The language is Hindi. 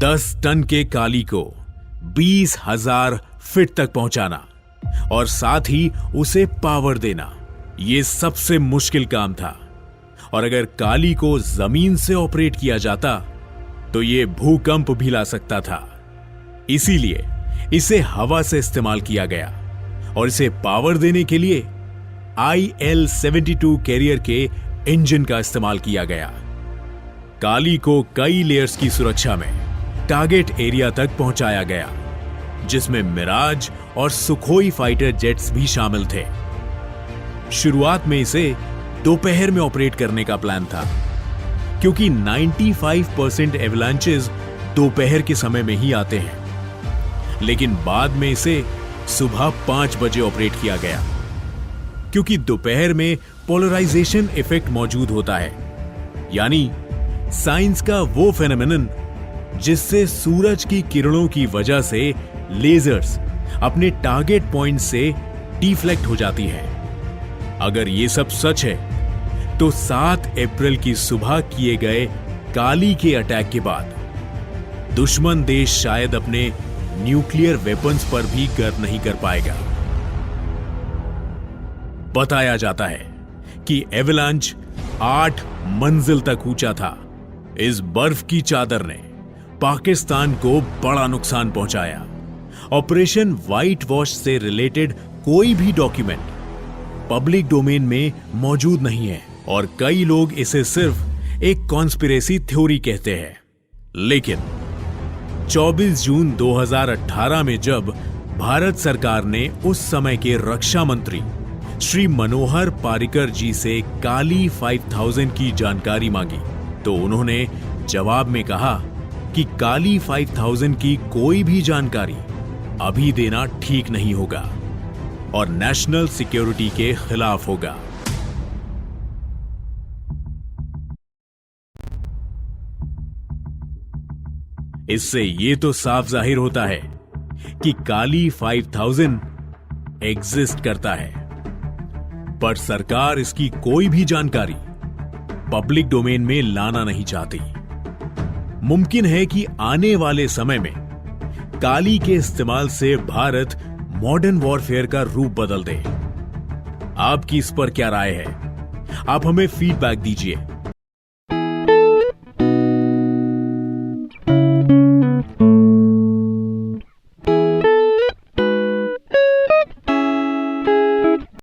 10 टन के काली को 20,000 फीट तक पहुंचाना और साथ ही उसे पावर देना, यह सबसे मुश्किल काम था। और अगर काली को जमीन से ऑपरेट किया जाता तो यह भूकंप भी ला सकता था। इसीलिए इसे हवा से इस्तेमाल किया गया और इसे पावर देने के लिए IL-72 कैरियर के इंजन का इस्तेमाल किया गया। काली को कई लेयर्स की सुरक्षा में टारगेट एरिया तक पहुंचाया गया, जिसमें मिराज और सुखोई फाइटर जेट्स भी शामिल थे। शुरुआत में इसे दोपहर में ऑपरेट करने का प्लान था, क्योंकि 95% एवलांचेस दोपहर के समय में ही आते हैं। लेकिन बाद में इसे सुबह 5 बजे ऑपरेट किया गया, क्योंकि दोपहर में पोलराइजेशन इफेक्ट मौजूद होता है, यानी साइंस का वो फेनोमेनन जिससे सूरज की किरणों की वजह से लेजर्स अपने टारगेट पॉइंट से डिफ्लेक्ट हो जाती है। अगर ये सब सच है तो 7 अप्रैल की सुबह किए गए काली के अटैक के बाद दुश्मन देश शायद अपने न्यूक्लियर वेपन्स पर भी गर्व नहीं कर पाएगा। बताया जाता है कि एवलांच 8 मंजिल तक ऊंचा था। इस बर्फ की चादर ने पाकिस्तान को बड़ा नुकसान पहुंचाया। ऑपरेशन व्हाइट वॉश से रिलेटेड कोई भी डॉक्यूमेंट पब्लिक डोमेन में मौजूद नहीं है और कई लोग इसे सिर्फ एक कॉन्स्पिरेसी थ्योरी कहते हैं। लेकिन 24 जून 2018 में जब भारत सरकार ने उस समय के रक्षा मंत्री श्री मनोहर पारिकर जी से काली 5000 की जानकारी मांगी, तो उन्होंने जवाब में कहा कि काली 5000 की कोई भी जानकारी अभी देना ठीक नहीं होगा और नेशनल सिक्योरिटी के खिलाफ होगा। इससे यह तो साफ जाहिर होता है कि काली 5000 एग्जिस्ट करता है, पर सरकार इसकी कोई भी जानकारी पब्लिक डोमेन में लाना नहीं चाहती। मुमकिन है कि आने वाले समय में काली के इस्तेमाल से भारत मॉडर्न वॉरफेयर का रूप बदल दे। आपकी इस पर क्या राय है? आप हमें फीडबैक दीजिए।